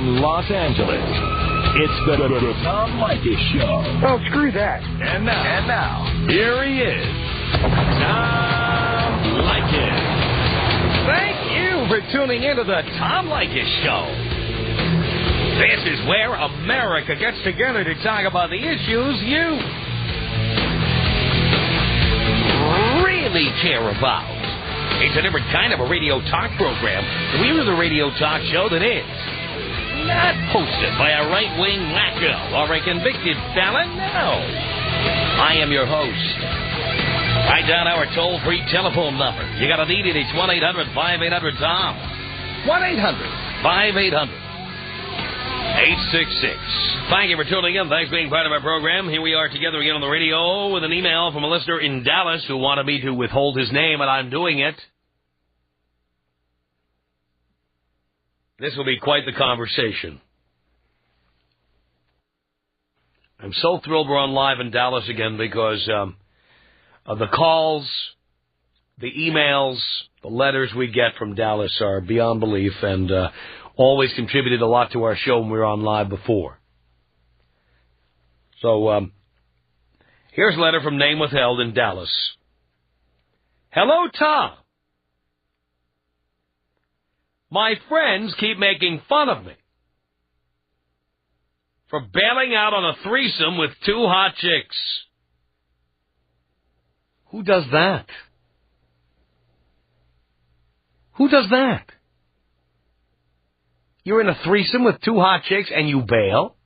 from Los Angeles, it's the Tom Leykis Show. Oh, screw that. And now, here he is, Tom Leykis. Thank you for tuning into the Tom Leykis Show. This is where America gets together to talk about the issues you really care about. It's a different kind of a radio talk program. We're the radio talk show that is not hosted by a right-wing wacko or a convicted felon. No. I am your host. Write down our toll-free telephone number. You got to need it. It's 1-800-5800-TOM. 1-800-5800-866. Thank you for tuning in. Thanks for being part of our program. Here we are together again on the radio with an email from a listener in Dallas who wanted me to withhold his name, and I'm doing it. This will be quite the conversation. I'm so thrilled we're on live in Dallas again because the calls, the emails, the letters we get from Dallas are beyond belief and always contributed a lot to our show when we were on live before. So here's a letter from Name Withheld in Dallas. Hello, Tom. My friends keep making fun of me for bailing out on a threesome with two hot chicks. Who does that? Who does that? You're in a threesome with two hot chicks and you bail?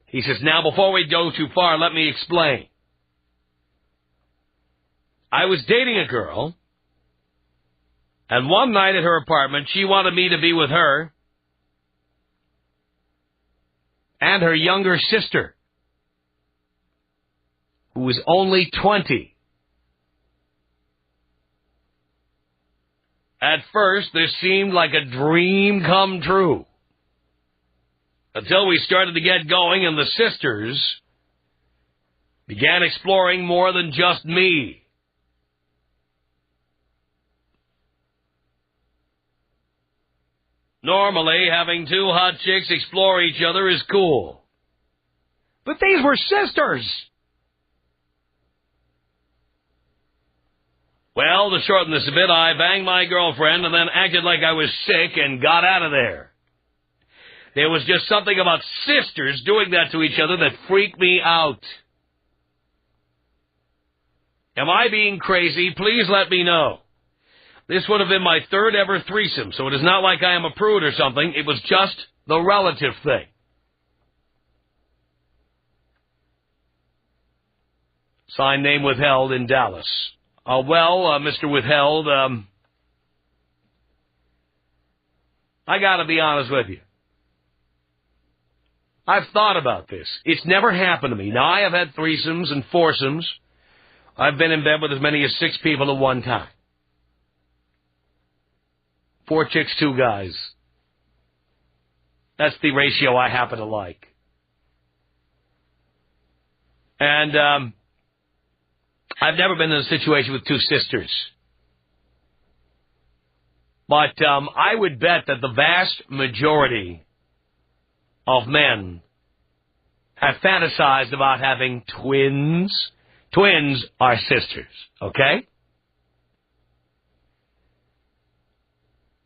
He says, now before we go too far, let me explain. I was dating a girl, and one night at her apartment, she wanted me to be with her and her younger sister, who was only 20. At first, this seemed like a dream come true, until we started to get going and the sisters began exploring more than just me. Normally, having two hot chicks explore each other is cool. But these were sisters. Well, to shorten this a bit, I banged my girlfriend and then acted like I was sick and got out of there. There was just something about sisters doing that to each other that freaked me out. Am I being crazy? Please let me know. This would have been my third ever threesome, so it is not like I am a prude or something. It was just the relative thing. Sign Name Withheld in Dallas. Mr. Withheld, I gotta be honest with you. I've thought about this. It's never happened to me. Now, I have had threesomes and foursomes. I've been in bed with as many as 6 people at one time. 4 chicks, 2 guys. That's the ratio I happen to like. And I've never been in a situation with 2 sisters. But I would bet that the vast majority of men have fantasized about having twins. Twins are sisters, okay?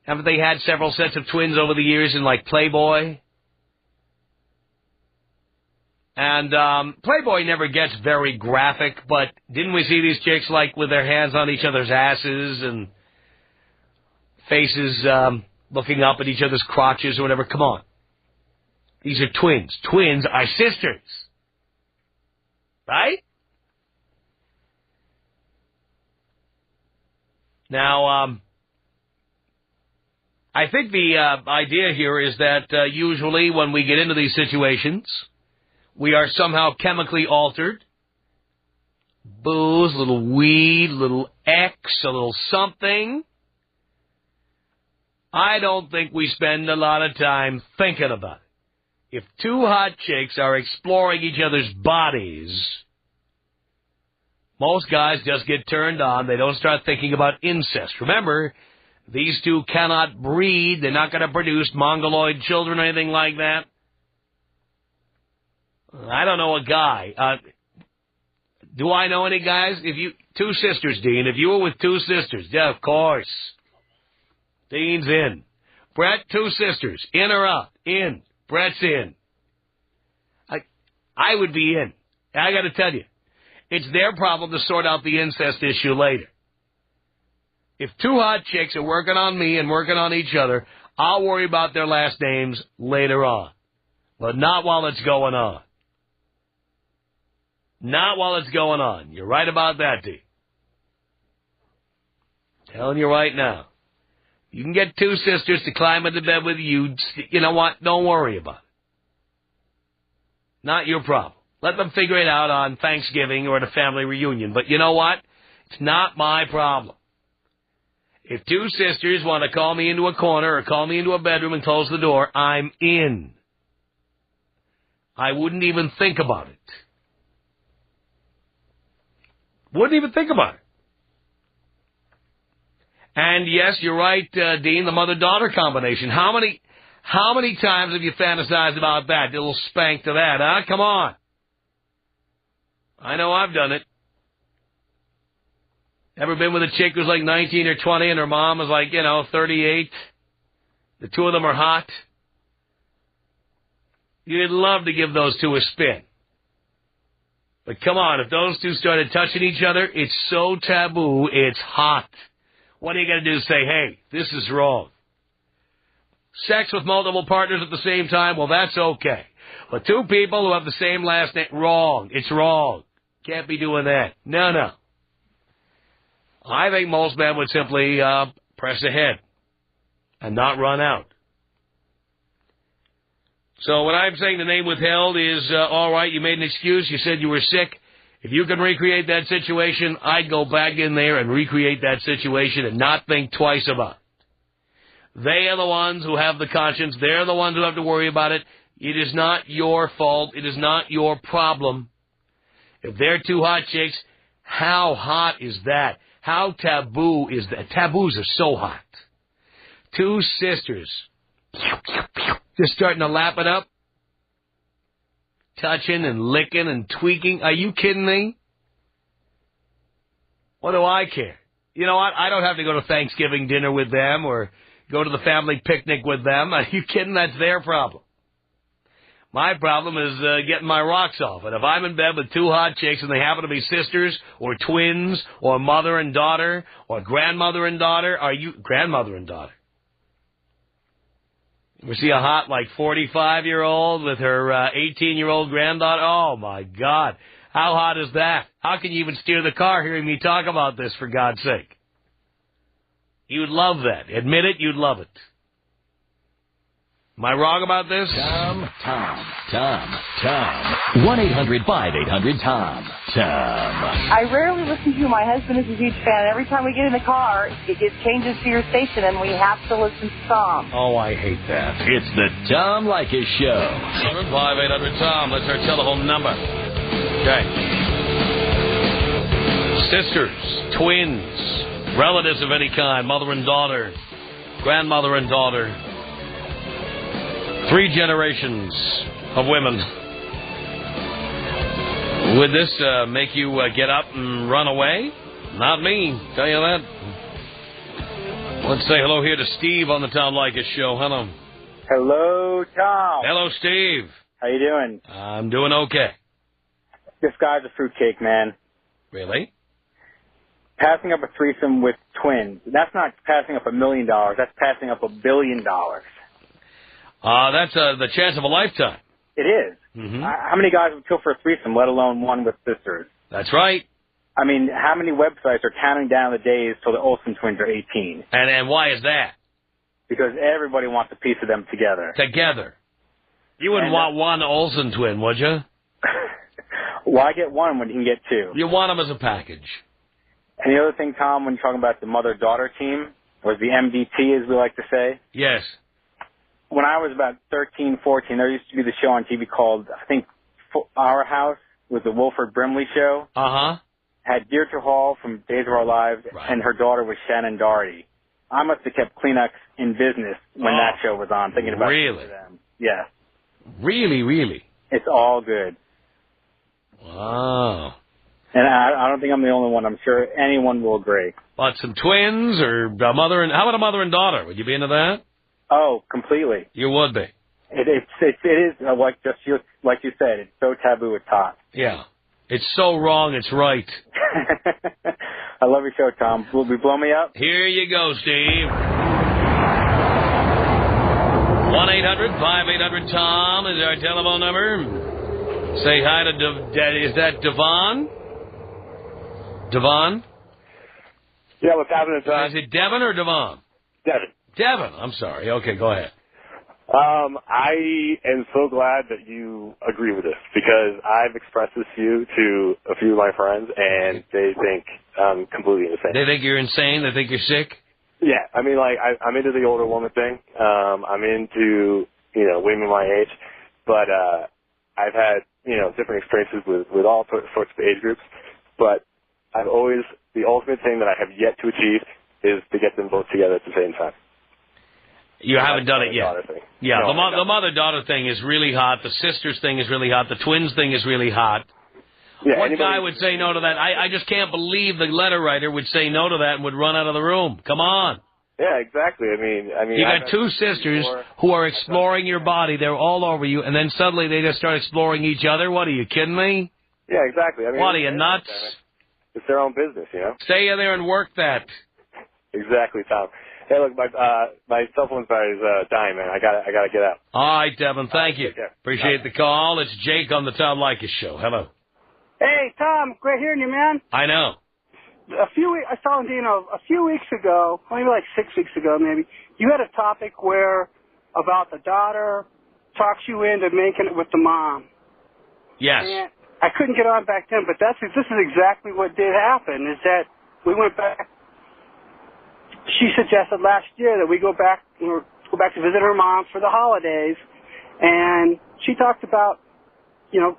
Haven't they had several sets of twins over the years in, like, Playboy? And Playboy never gets very graphic, but didn't we see these chicks, like, with their hands on each other's asses and faces looking up at each other's crotches or whatever? Come on. These are twins. Twins are sisters. Right? Now, I think the idea here is that usually when we get into these situations, we are somehow chemically altered. Booze, a little weed, a little X, a little something. I don't think we spend a lot of time thinking about it. If 2 hot chicks are exploring each other's bodies, Most guys just get turned on. They don't start thinking about incest. Remember, these two cannot breed. They're not going to produce mongoloid children or anything like that. I don't know a guy. Do I know any guys? Two sisters, Dean. If you were with two sisters, yeah, of course. Dean's in. Brett, two sisters. In or out? In. Brett's in. I would be in. I got to tell you, it's their problem to sort out the incest issue later. If two hot chicks are working on me and working on each other, I'll worry about their last names later on. But not while it's going on. Not while it's going on. You're right about that, D. Telling you right now. You can get two sisters to climb into bed with you. You know what? Don't worry about it. Not your problem. Let them figure it out on Thanksgiving or at a family reunion. But you know what? It's not my problem. If two sisters want to call me into a corner or call me into a bedroom and close the door, I'm in. I wouldn't even think about it. Wouldn't even think about it. And yes, you're right, Dean, the mother-daughter combination. How many times have you fantasized about that? A little spank to that, huh? Come on. I know I've done it. Ever been with a chick who's like 19 or 20 and her mom is like, 38? The two of them are hot. You'd love to give those two a spin. But come on, if those two started touching each other, it's so taboo, it's hot. What are you going to do? Say, hey, this is wrong. Sex with multiple partners at the same time, well, that's okay. But two people who have the same last name, wrong. It's wrong. Can't be doing that. No. I think most men would simply press ahead and not run out. So what I'm saying the name withheld is, all right, you made an excuse. You said you were sick. If you can recreate that situation, I'd go back in there and recreate that situation and not think twice about it. They are the ones who have the conscience. They're the ones who have to worry about it. It is not your fault. It is not your problem. If they're two hot chicks, how hot is that? How taboo is that? Taboos are so hot. Two sisters just starting to lap it up, touching and licking and tweaking. Are you kidding me? What do I care? You know what? I don't have to go to Thanksgiving dinner with them or go to the family picnic with them. Are you kidding? That's their problem. My problem is getting my rocks off. And if I'm in bed with two hot chicks and they happen to be sisters or twins or mother and daughter or grandmother and daughter, grandmother and daughter? We see a hot, 45-year-old with her 18-year-old granddaughter. Oh, my God. How hot is that? How can you even steer the car hearing me talk about this, for God's sake? You'd love that. Admit it, you'd love it. Am I wrong about this? Tom. 1-800-5800-TOM. Tom. I rarely listen to you. My husband is a huge fan. Every time we get in the car, it changes to your station, and we have to listen to Tom. Oh, I hate that. It's the Tom Leykis Show. 800-5800-TOM. That's our telephone number. Okay. Sisters, twins, relatives of any kind, mother and daughter, grandmother and daughter. 3 generations of women. Would this make you get up and run away? Not me, tell you that. Let's say hello here to Steve on the Tom Leykis Show. Hello. Hello, Tom. Hello, Steve. How you doing? I'm doing okay. This guy's a fruitcake, man. Really? Passing up a threesome with twins. That's not passing up $1 million. That's passing up $1 billion. That's the chance of a lifetime. It is. Mm-hmm. How many guys would kill for a threesome, let alone one with sisters? That's right. I mean, how many websites are counting down the days till the Olsen twins are 18? And why is that? Because everybody wants a piece of them together. Together. You wouldn't want one Olsen twin, would you? Why get one when you can get two? You want them as a package. And the other thing, Tom, when you're talking about the mother-daughter team, was the MDT, as we like to say. Yes. When I was about 13, 14, there used to be the show on TV called, I think, Our House, with the Wilford Brimley show. Uh-huh. had Deirdre Hall from Days of Our Lives, and her daughter was Shannon Doherty. I must have kept Kleenex in business when that show was on, thinking about them. Yeah. Really, really? It's all good. Wow. And I don't think I'm the only one. I'm sure anyone will agree. What, some twins or a mother and... How about a mother and daughter? Would you be into that? Oh, completely. You would be. It is like you said. It's so taboo. It's hot. Yeah. It's so wrong. It's right. I love your show, Tom. Will you blow me up? Here you go, Steve. 1-800-5800-TOM is our telephone number. Say hi to is that Devon? Devon? Yeah, what's happening, Tom? Is it Devon or Devon? Devon. Devon. I'm sorry. Okay, go ahead. I am so glad that you agree with this because I've expressed this view to a few of my friends, and they think I'm completely insane. They think you're insane? They think you're sick? Yeah, I mean, like, I'm into the older woman thing. I'm into, women my age, but I've had, different experiences with all sorts of age groups, but the ultimate thing that I have yet to achieve is to get them both together at the same time. You haven't done it yet. Yeah, no, the mother-daughter thing is really hot. The sisters thing is really hot. The twins thing is really hot. Yeah, what guy would say no to that? I just can't believe the letter writer would say no to that and would run out of the room. Come on. Yeah, exactly. I mean, you got two sisters who are exploring your body. They're all over you, and then suddenly they just start exploring each other. What, are you kidding me? Yeah, exactly. I mean, what, are you nuts? It's their own business, Stay in there and work that. Exactly, Tom. Hey, look, my cell phone battery is dying, man. I gotta get out. All right, Devin. Thank you. Appreciate the call. It's Jake on the Tom Leykis Show. Hello. Hey, Tom. Great hearing you, man. I know. I saw on Dino a few weeks ago, maybe like 6 weeks ago, maybe. You had a topic about the daughter talks you into making it with the mom. Yes. And I couldn't get on back then, but this is exactly what did happen. Is that we went back. She suggested last year that we go back to visit her mom for the holidays, and she talked about,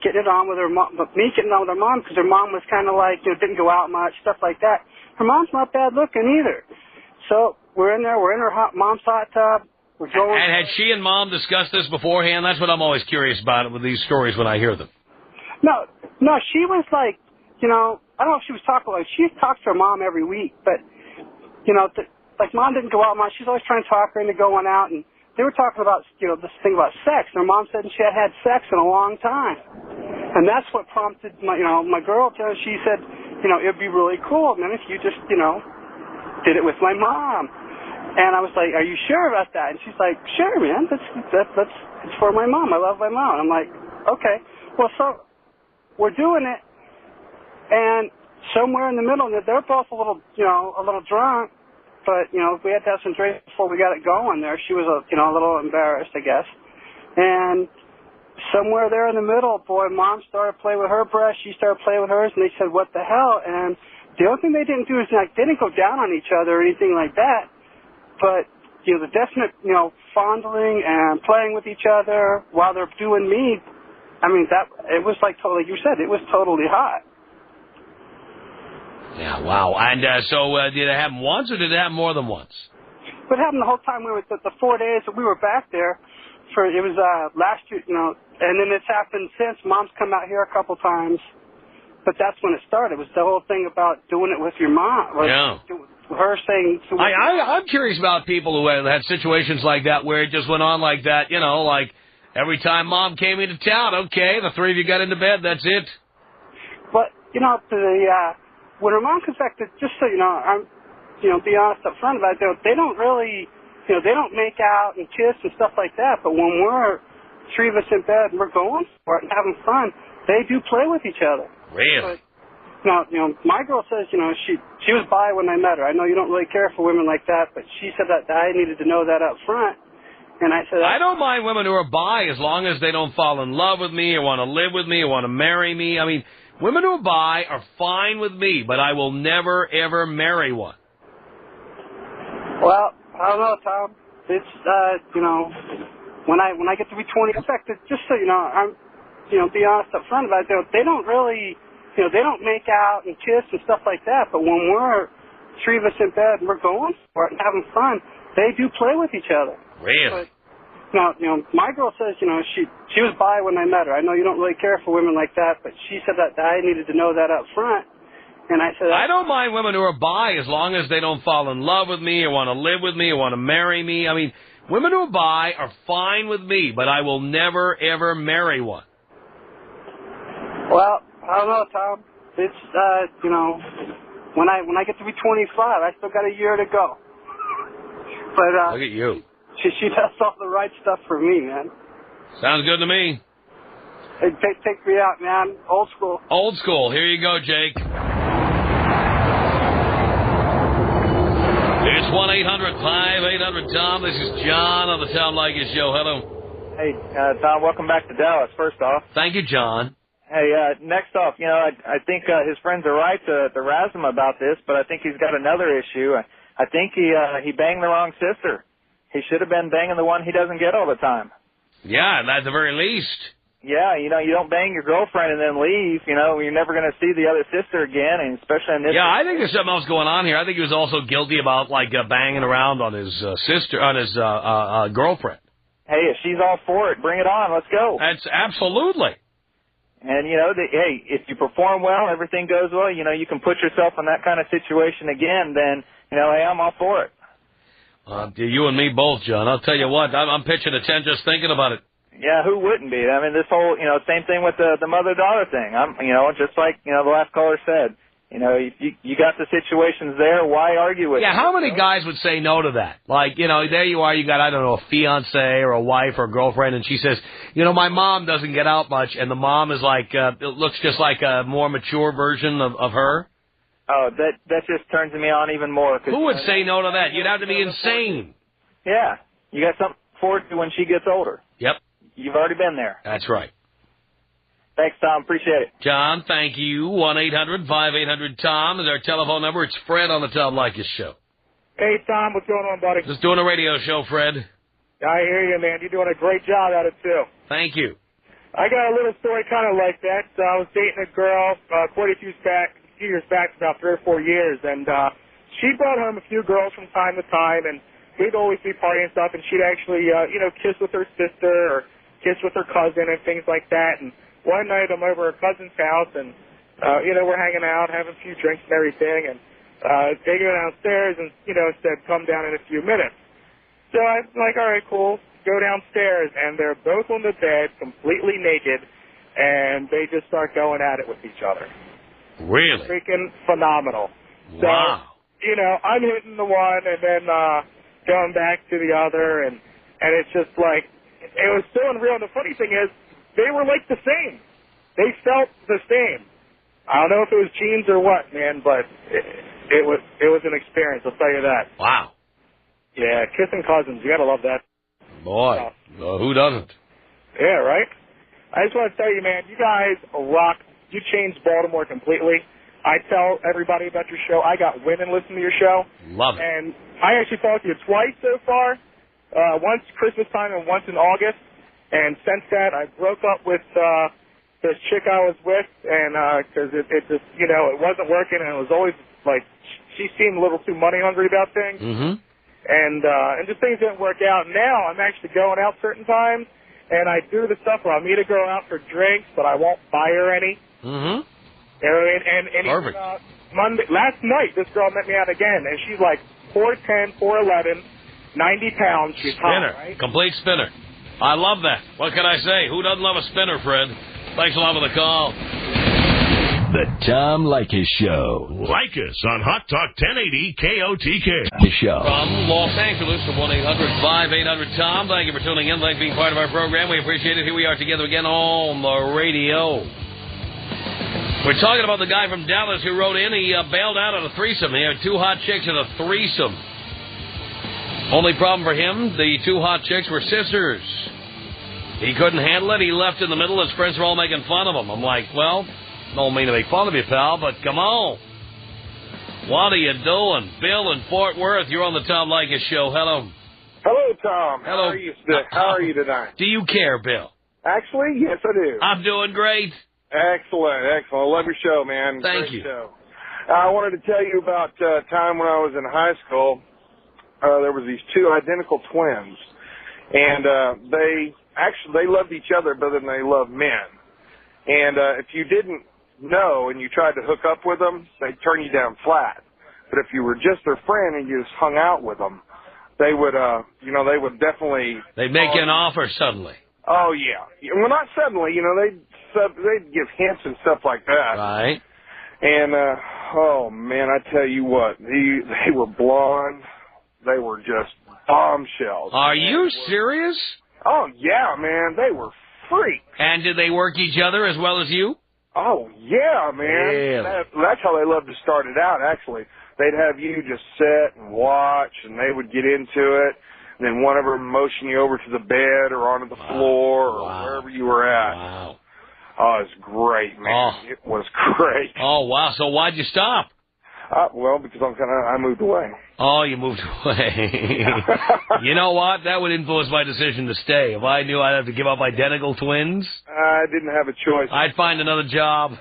getting it on with her mom, but me getting on with her mom because her mom was kind of like, didn't go out much, stuff like that. Her mom's not bad looking either. So we're in there, we're in her mom's hot tub. We're going. And had she and mom discussed this beforehand? That's what I'm always curious about with these stories when I hear them. No, she was like, I don't know if she was talking like, she talks to her mom every week, but, like mom didn't go out much. She's always trying to talk her into going out, and they were talking about, this thing about sex. And her mom said she had sex in a long time. And that's what prompted my girl to, she said, it'd be really cool, man, if you just, did it with my mom. And I was like, are you sure about that? And she's like, sure, man, it's for my mom. I love my mom. And I'm like, okay. Well, so we're doing it, and somewhere in the middle, they're both a little drunk. But, we had to have some drinks before we got it going there. She was, a little embarrassed, I guess. And somewhere there in the middle, boy, mom started playing with her breast. She started playing with hers, and they said, what the hell? And the only thing they didn't do is, they didn't go down on each other or anything like that. But, the definite, fondling and playing with each other while they're doing me, it was like totally, you said, it was totally hot. Yeah, wow. And so did it happen once or did it happen more than once? It happened the whole time we were the 4 days that we were back there. It was last year, and then it's happened since. Mom's come out here a couple times, but that's when it started. It was the whole thing about doing it with your mom. Yeah. Her saying... I'm curious about people who had situations like that where it just went on like that, like every time mom came into town, okay, the three of you got into bed, that's it. But, when her mom comes back, just so I'm, be honest up front about it, they don't really, they don't make out and kiss and stuff like that, but when we're three of us in bed and we're going for it and having fun, they do play with each other. Really? But, my girl says, she was bi when I met her. I know you don't really care for women like that, but she said that I needed to know that up front. And I said, I don't mind women who are bi as long as they don't fall in love with me or want to live with me or want to marry me. Women who are bi are fine with me, but I will never, ever marry one. Well, I don't know, Tom. It's, when I get to be 20, in fact, just so I'm, be honest up front about it, they don't really, you know, they don't make out and kiss and stuff like that, but when we're three of us in bed and we're going for it and having fun, they do play with each other. Really? But, you know, my girl says, you know, she was bi when I met her. I know you don't really care for women like that, but she said that I needed to know that up front. And I said, I don't mind women who are bi as long as they don't fall in love with me or want to live with me or want to marry me. I mean, women who are bi are fine with me, but I will never, ever marry one. Well, I don't know, Tom. It's, you know, when I get to be 25, I still got a year to go. But, look at you. She does all the right stuff for me, man. Sounds good to me. Hey, take me out, man. Old school. Old school. Here you go, Jake. It's 1-800-5800-TOM. This is John on the Tom Leykis Show. Hello. Hey, Tom, welcome back to Dallas, first off. Thank you, John. Hey, next off, you know, I think his friends are right to razz him about this, but I think he's got another issue. I think he banged the wrong sister. He should have been banging the one he doesn't get all the time. Yeah, at the very least. Yeah, you know, you don't bang your girlfriend and then leave. You know, you're never going to see the other sister again, and especially in this. Yeah, I think there's something else going on here. I think he was also guilty about banging around on his sister, on his girlfriend. Hey, if she's all for it, bring it on. Let's go. That's absolutely. And you know, hey, if you perform well, everything goes well. You know, you can put yourself in that kind of situation again. Then you know, hey, I'm all for it. You and me both, John. I'll tell you what, I'm pitching a tent just thinking about it. Yeah, who wouldn't be? I mean, this whole, you know, same thing with the mother-daughter thing. You know, just like, you know, the last caller said, you know, you got the situations there. Why argue with it? Yeah, how many guys would say no to that? Like, you know, there you are, you got, I don't know, a fiance or a wife or a girlfriend, and she says, you know, my mom doesn't get out much, and the mom is like, it looks just like a more mature version of her. Oh, that just turns me on even more. Who would say no to that? You'd have to be insane. Yeah, you got something forward to when she gets older. Yep. You've already been there. That's right. Thanks, Tom. Appreciate it. John, thank you. 1-800-5800-TOM is our telephone number. It's Fred on the Tom Leykis Show. Hey, Tom. What's going on, buddy? Just doing a radio show, Fred. I hear you, man. You're doing a great job at it, too. Thank you. I got a little story kind of like that. I was dating a girl quite a few years back, about 3 or 4 years, and she brought home a few girls from time to time, and we'd always be partying and stuff, and she'd actually, you know, kiss with her sister or kiss with her cousin and things like that. And one night I'm over at her cousin's house, and, you know, we're hanging out, having a few drinks and everything, and they go downstairs and, you know, said, come down in a few minutes. So I'm like, all right, cool. Go downstairs, and they're both on the bed, completely naked, and they just start going at it with each other. Really? Freaking phenomenal. Wow. So, you know, I'm hitting the one and then going back to the other, and it's just like, it was so unreal. And the funny thing is, they were like the same. They felt the same. I don't know if it was genes or what, man, but it was an experience, I'll tell you that. Wow. Yeah, kissing cousins, you gotta love that. Boy, who doesn't? Yeah, right? I just want to tell you, man, you guys rock. You changed Baltimore completely. I tell everybody about your show. I got women listening to your show. Love it. And I actually talked to you twice so far, once Christmas time and once in August. And since that, I broke up with this chick I was with, and because it just, you know, it wasn't working, and it was always like she seemed a little too money hungry about things. Mm-hmm. And just things didn't work out. Now I'm actually going out certain times, and I do the stuff where I'll meet a girl out for drinks, but I won't buy her any. Mm-hmm. You know what I mean? And perfect. Even, last night, this girl met me out again, and she's like 4'10", 4'11", 90 pounds. She's spinner. hot, right? Complete spinner. I love that. What can I say? Who doesn't love a spinner, Fred? Thanks a lot for the call. The Tom Leykis Show. Like us on Hot Talk 1080 KOTK. The show. From Los Angeles to 1-800-5800-TOM. Thank you for tuning in. Thanks for being part of our program. We appreciate it. Here we are together again on the radio. We're talking about the guy from Dallas who wrote in. He bailed out on a threesome. He had 2 hot chicks and a threesome. Only problem for him, the 2 hot chicks were sisters. He couldn't handle it. He left in the middle. His friends were all making fun of him. I'm like, well, don't mean to make fun of you, pal, but come on. What are you doing? Bill in Fort Worth, you're on the Tom Leykis Show. Hello. Hello, Tom. Hello. How are you tonight? Do you care, Bill? Actually, yes, I do. I'm doing great. Excellent. I love your show, man. Thank Great you. Show. I wanted to tell you about a time when I was in high school. There was these two identical twins, and they loved each other better than they loved men. And if you didn't know and you tried to hook up with them, they'd turn you down flat. But if you were just their friend and you just hung out with them, they would definitely... They'd make you an offer suddenly. Oh, yeah. Well, not suddenly. They'd give hints and stuff like that. Right. And, oh, man, I tell you what, they were blonde. They were just bombshells. Are you serious? Oh, yeah, man. They were freaks. And did they work each other as well as you? Oh, yeah, man. Really? That's how they loved to start it out, actually. They'd have you just sit and watch, and they would get into it. And then one of them motion you over to the bed or onto the floor or wherever you were at. Wow. Oh, it was great, man. Oh. It was great. Oh, wow. So why'd you stop? Well, because I moved away. Oh, you moved away. You know what? That would influence my decision to stay. If I knew I'd have to give up identical twins, I didn't have a choice. I'd find another job.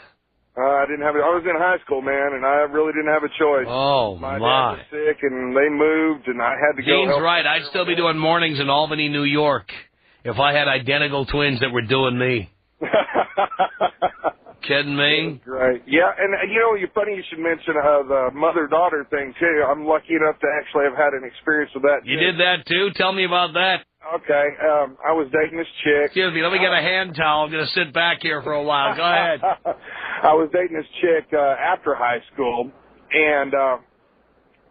I was in high school, man, and I really didn't have a choice. Oh, my dad my. was sick, and they moved, and I had to go. Gene's right. I'd still be doing mornings in Albany, New York, if I had identical twins that were doing me. Kidding me? Right. Yeah, and you're funny you should mention the mother-daughter thing, too. I'm lucky enough to actually have had an experience with that, You did that, too? Tell me about that. Okay. I was dating this chick. Excuse me. Let me get a hand towel. I'm going to sit back here for a while. Go ahead. I was dating this chick after high school, and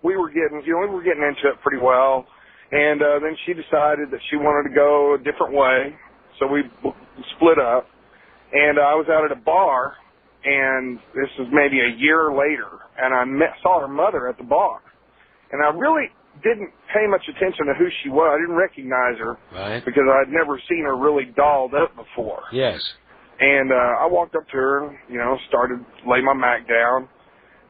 we were getting into it pretty well. And then she decided that she wanted to go a different way, so we split up. And I was out at a bar, and this was maybe a year later, and I saw her mother at the bar. And I really didn't pay much attention to who she was. I didn't recognize her because I'd never seen her really dolled up before. Yes. And I walked up to her and, started to lay my Mac down.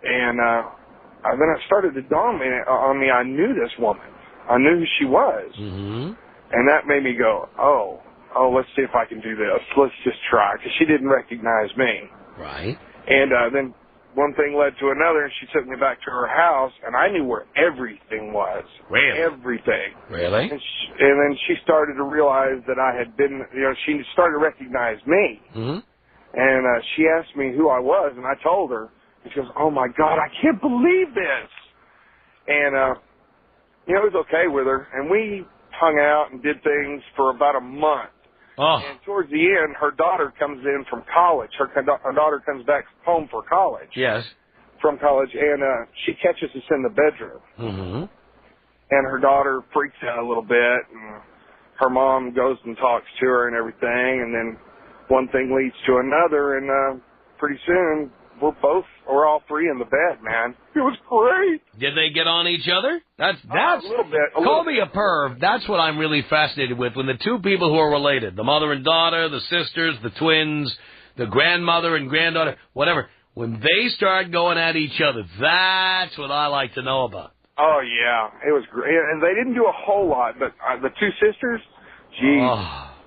And then it started to dawn on me I knew this woman. I knew who she was. Mm-hmm. And that made me go, oh, let's see if I can do this. Let's just try, because she didn't recognize me. Right. And then one thing led to another, and she took me back to her house, and I knew where everything was. Really? Everything. Really? And then she started to realize that I had been, she started to recognize me. Mm-hmm. And she asked me who I was, and I told her. And she goes, oh, my God, I can't believe this. And, it was okay with her, and we hung out and did things for about a month. Oh. And towards the end, her daughter comes in from college. Her daughter comes back home for college. Yes. From college, and she catches us in the bedroom. Mm-hmm. And her daughter freaks out a little bit, and her mom goes and talks to her and everything, and then one thing leads to another, and pretty soon we're all three in the bed, man. It was great. Did they get on each other? That's a little bit. Call me a perv. That's what I'm really fascinated with. When the two people who are related, the mother and daughter, the sisters, the twins, the grandmother and granddaughter, whatever, when they start going at each other, that's what I like to know about. Oh, yeah. It was great. And they didn't do a whole lot, but the two sisters, geez.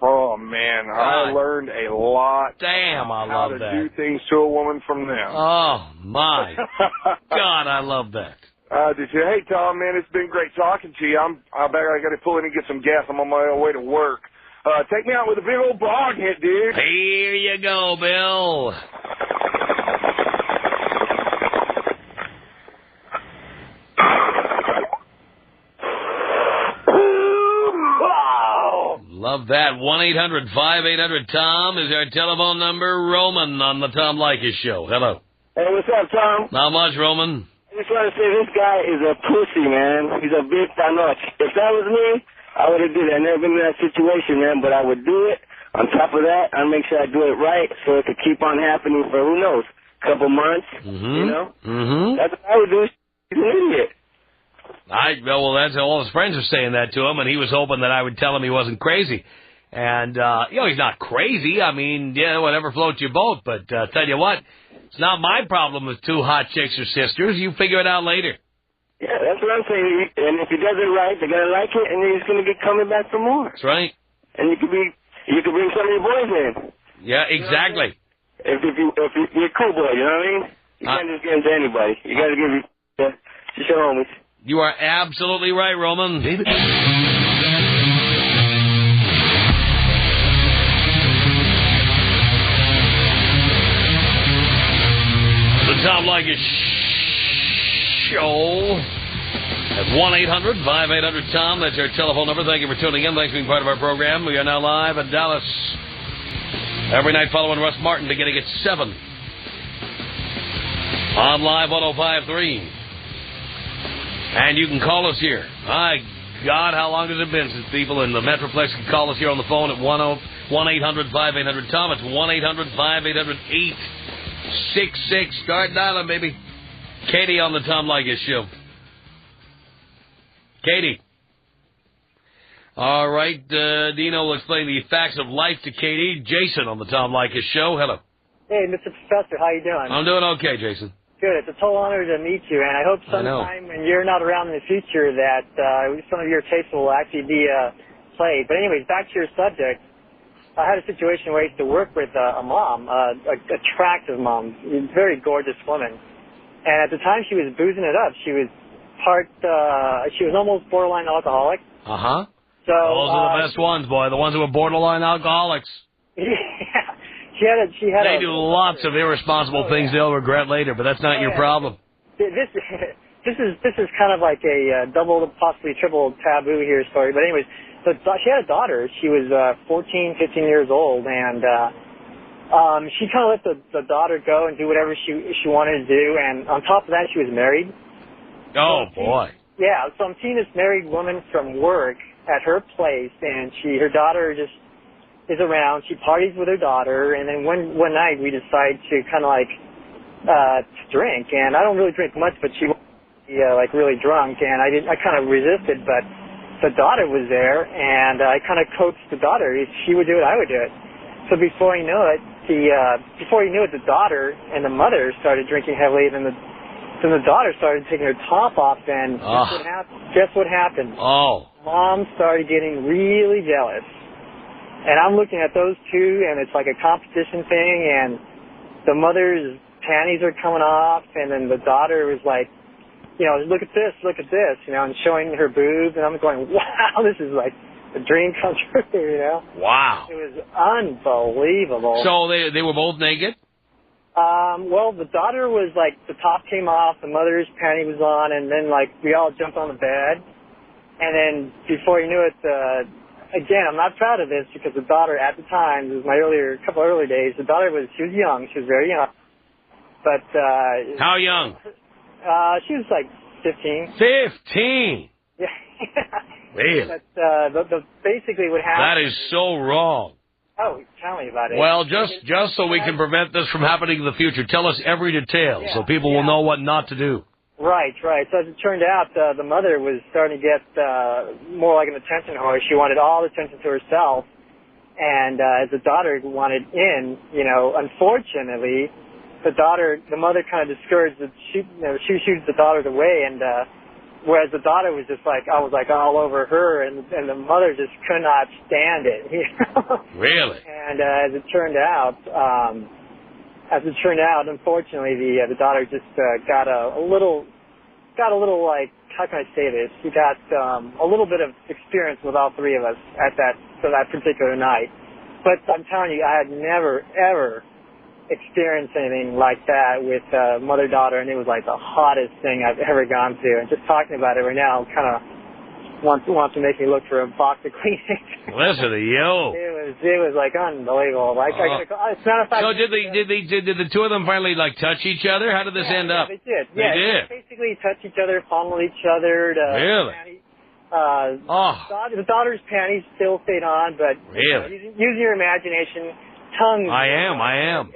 Oh, man, I learned a lot. Damn, I love that. How to do things to a woman from them. Oh, my God, I love that. Did you? Hey, Tom, man, it's been great talking to you. I got to pull in and get some gas. I'm on my way to work. Take me out with a big old bog hit, dude. Here you go, Bill. Love that. 1-800-5800-TOM is our telephone number. Roman on the Tom Leykis Show. Hello. Hey, what's up, Tom? Not much, Roman. I just want to say this guy is a pussy, man. He's a big panoch. If that was me, I would have did it. I've never been in that situation, man, but I would do it. On top of that, I'd make sure I do it right so it could keep on happening for, who knows, a couple months, you know? Mm-hmm. That's what I would do. He's an idiot. Well, that's all his friends are saying that to him, and he was hoping that I would tell him he wasn't crazy. And, he's not crazy. I mean, whatever floats your boat. But tell you what, it's not my problem with two hot chicks or sisters. You figure it out later. Yeah, that's what I'm saying. And if he does it right, they're going to like it, and he's going to be coming back for more. That's right. And you could bring some of your boys in. Yeah, exactly. if you're a cool boy, you know what I mean? You can't just get into anybody. You got to give to your homies. You are absolutely right, Roman. David. The Tom Leykis Show at 1-800-5800-TOM. That's our telephone number. Thank you for tuning in. Thanks for being part of our program. We are now live in Dallas every night following Russ Martin beginning at 7. On Live 105.3. And you can call us here. My God, how long has it been since people in the Metroplex can call us here on the phone at 1-800-5800-TOM. It's 1-800-5800-866. Start dialing, baby. Katie on the Tom Leykis Show. Katie. All right, Dino will explain the facts of life to Katie. Jason on the Tom Leykis Show. Hello. Hey, Mr. Professor, how you doing? I'm doing okay, Jason. Good. It's a total honor to meet you, and I hope sometime when you're not around in the future that some of your tapes will actually be played. But anyways, back to your subject. I had a situation where I used to work with a mom, a attractive mom, a very gorgeous woman. And at the time she was boozing it up. She was she was almost borderline alcoholic. Uh-huh. So, those are the best ones, boy. The ones who are borderline alcoholics. Yeah. They do lots of irresponsible things they'll regret later, but that's not your problem. This is kind of like a double, possibly triple taboo here story. But anyways, so she had a daughter. She was 14, 15 years old, and she kind of let the daughter go and do whatever she wanted to do. And on top of that, she was married. Oh, boy. Yeah, so I'm seeing this married woman from work at her place, and her daughter just is around. She parties with her daughter, and then one night we decide to kind of like drink. And I don't really drink much, but she was like really drunk, and I kind of resisted, but the daughter was there, and I kind of coaxed the daughter. If she would do it, I would do it. So before you knew it, the daughter and the mother started drinking heavily, and then the daughter started taking her top off, and guess what happened? Oh. Mom started getting really jealous. And I'm looking at those two, and it's like a competition thing, and the mother's panties are coming off, and then the daughter was like, look at this, and showing her boobs, and I'm going, wow, this is like a dream come true, Wow. It was unbelievable. So they were both naked? Well, the daughter was like, the top came off, the mother's panty was on, and then like we all jumped on the bed, and then before you knew it, again, I'm not proud of this because the daughter at the time, this was my couple early days, she was young, she was very young. But, how young? She was like 15. 15? Yeah. Really? But, basically what happened. That is so wrong. Oh, tell me about it. Well, just so we can prevent this from happening in the future, tell us every detail so people will know what not to do. Right. So as it turned out, the mother was starting to get more like an attention whore. She wanted all the attention to herself, and as the daughter wanted in, unfortunately, the mother kind of discouraged she shoots the daughter away, and whereas the daughter was just like, I was like all over her, and the mother just could not stand it. Really? And as it turned out, unfortunately, the daughter just got a little like, how can I say this? She got a little bit of experience with all three of us at that particular night. But I'm telling you, I had never ever experienced anything like that with mother-daughter, and it was like the hottest thing I've ever gone to. And just talking about it right now kind of wants to make me look for a box of Kleenex. Listen to you. It was like unbelievable. Like it's not a fact. So did the two of them finally like touch each other? How did this end up? They did. They did. Basically touch each other, fondle each other. Really? The daughter's panties still stayed on, but really, using your imagination, tongues. I am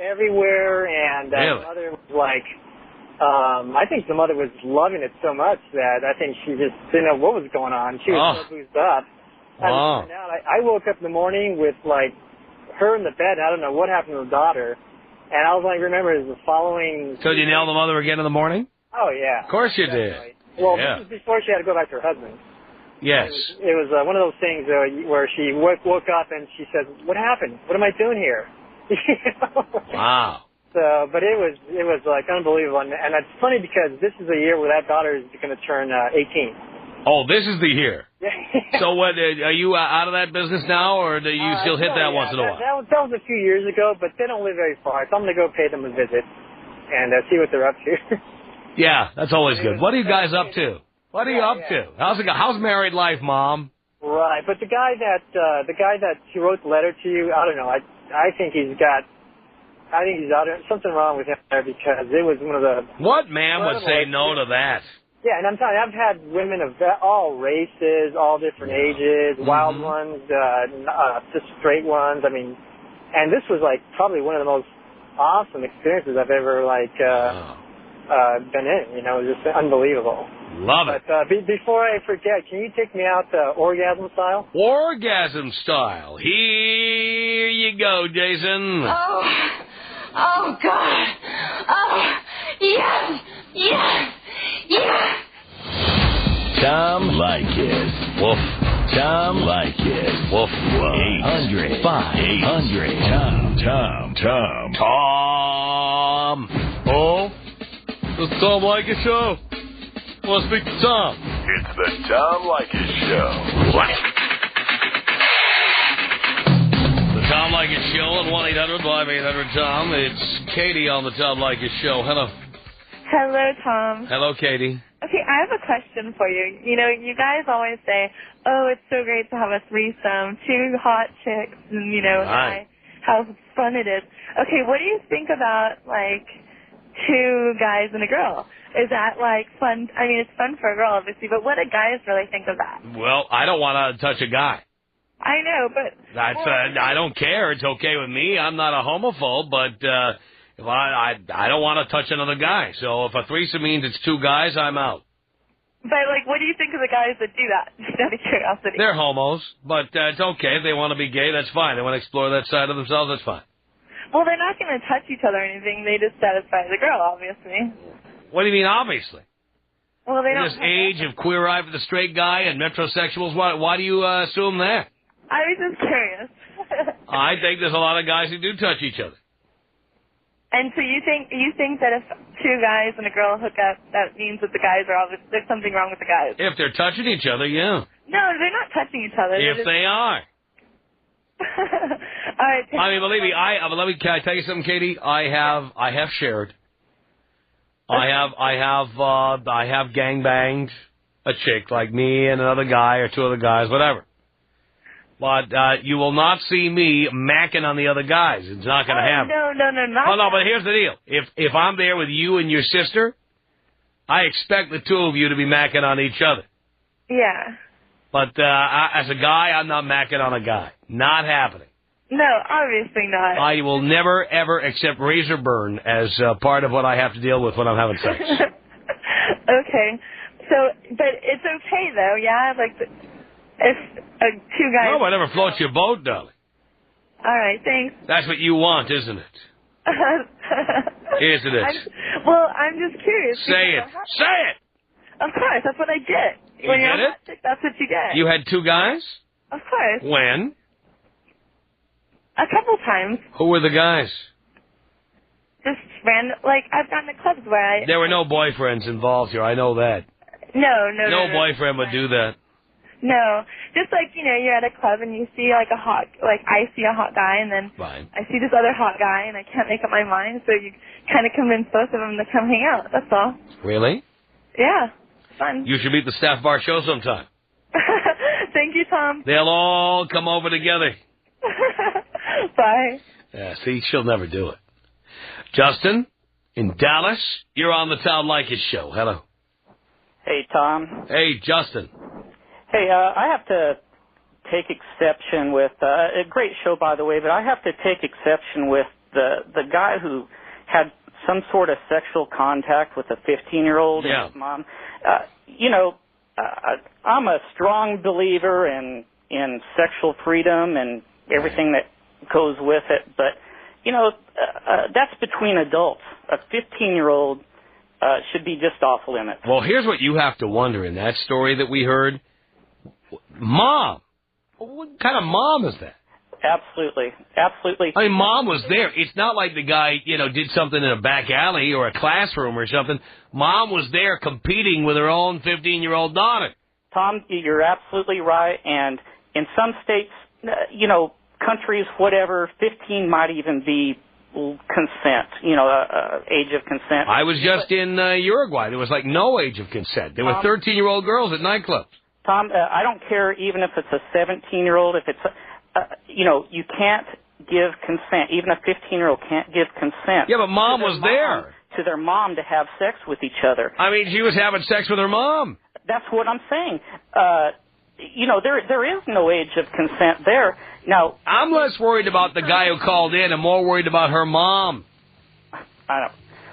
everywhere, and the mother was like. I think the mother was loving it so much that I think she just didn't know what was going on. She was so boozed up. I woke up in the morning with like her in the bed, and I don't know what happened to the daughter. And all I remember is the following. So did you nail the mother again in the morning? Oh yeah. Of course you did. Well, this was before she had to go back to her husband. Yes. It was one of those things where she woke up and she said, "What happened? What am I doing here?" Wow. So, but it was like unbelievable, and it's funny because this is the year where that daughter is going to turn 18. Oh, this is the year. So what? Are you out of that business now, or do you still hit that once in a while? That was a few years ago, but they don't live very far, so I'm going to go pay them a visit and see what they're up to. Yeah, that's always good. What are you guys up to? What are you up to? How's married life, Mom? Right, but the guy that he wrote the letter to you, I don't know. I think he's out there, something wrong with him there, because it was one of the... What man would say no to that? Yeah, and I'm telling you, I've had women of all races, all different ages, wild ones, just straight ones. I mean, and this was like probably one of the most awesome experiences I've ever been in. You know, it was just unbelievable. Love it. But before I forget, can you take me out orgasm style? Orgasm style. Here you go, Jason. Oh God. Oh, yes. Tom Leykis. Woof. Tom Leykis. Woof. 800. 500. Tom. Oh? The Tom Leykis Show? Want to speak to Tom? It's the Tom Leykis Show. What? The Tom Leykis Show at 1-800-5800-TOM. It's Katie on the Tom Leykis Show. Hello. Hello, Tom. Hello, Katie. Okay, I have a question for you. You know, you guys always say, oh, it's so great to have a threesome, 2 hot chicks, and, you know, how fun it is. Okay, what do you think about, like, 2 guys and a girl? Is that, like, fun? I mean, it's fun for a girl, obviously, but what do guys really think of that? Well, I don't want to touch a guy. I know, but... I don't care. It's okay with me. I'm not a homophobe, but... If I don't want to touch another guy. So if a threesome means it's 2 guys, I'm out. But, like, what do you think of the guys that do that? Just out of curiosity. They're homos, but it's okay. If they want to be gay, that's fine. They want to explore that side of themselves, that's fine. Well, they're not going to touch each other or anything. They just satisfy the girl, obviously. What do you mean, obviously? Well, they In don't... this age of queer eye for the straight guy and metrosexuals, why do you assume that? I was just curious. I think there's a lot of guys who do touch each other. And so you think that if 2 guys and a girl hook up, that means that the guys are there's something wrong with the guys? If they're touching each other, yeah. No, they're not touching each other. If they are. All right. I mean, believe me, can I tell you something, Katie? I have shared. I have gangbanged a chick like me and another guy or 2 other guys, whatever. But you will not see me macking on the other guys. It's not going to happen. No, not. Oh, no, but here's the deal. If I'm there with you and your sister, I expect the 2 of you to be macking on each other. Yeah. But as a guy, I'm not macking on a guy. Not happening. No, obviously not. I will never, ever accept razor burn as part of what I have to deal with when I'm having sex. Okay. So, but it's okay, though, yeah? Like... If 2 guys... No, whatever floats your boat, darling. All right, thanks. That's what you want, isn't it? Isn't it? I'm just curious. Say it. Say it! Of course, that's what I get. When you're a hot chick, that's what you get. You had 2 guys? Of course. When? A couple times. Who were the guys? Just random... Like, I've gotten to clubs where I... There were no boyfriends involved here. I know that. No. No boyfriend would do that. No, just like, you know, you're at a club and you see I see a hot guy and then I see this other hot guy and I can't make up my mind, so you kind of convince both of them to come hang out, that's all. Really? Yeah, fun. You should meet the Staff Bar Show sometime. Thank you, Tom. They'll all come over together. Bye. Yeah, see, she'll never do it. Justin, in Dallas, you're on the Tom Leykis Show. Hello. Hey, Tom. Hey, Justin. Hey, I have to take exception with a great show, by the way, but I have to take exception with the guy who had some sort of sexual contact with a 15-year-old and his mom. I'm a strong believer in sexual freedom and everything that goes with it, but that's between adults. A 15-year-old should be just off limits. Well, here's what you have to wonder in that story that we heard. Mom. What kind of mom is that? absolutely. I mean, Mom was there. It's not like the guy, did something in a back alley or a classroom or something. Mom was there competing with her own 15-year-old daughter. Tom, you're absolutely right. And in some states, countries, whatever, 15 might even be consent, age of consent. I was just in Uruguay. There was like no age of consent. There were 13-year-old girls at nightclubs. Tom, I don't care even if it's a 17-year-old, if it's, you can't give consent. Even a 15-year-old can't give consent. Yeah, but Mom was there. To their mom to have sex with each other. I mean, she was having sex with her mom. That's what I'm saying. There is no age of consent there. Now, I'm less worried about the guy who called in and more worried about her mom. I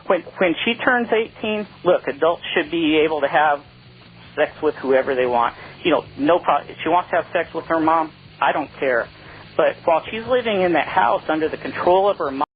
don't. When she turns 18, look, adults should be able to have sex with whoever they want. No problem. If she wants to have sex with her mom, I don't care. But while she's living in that house under the control of her mom,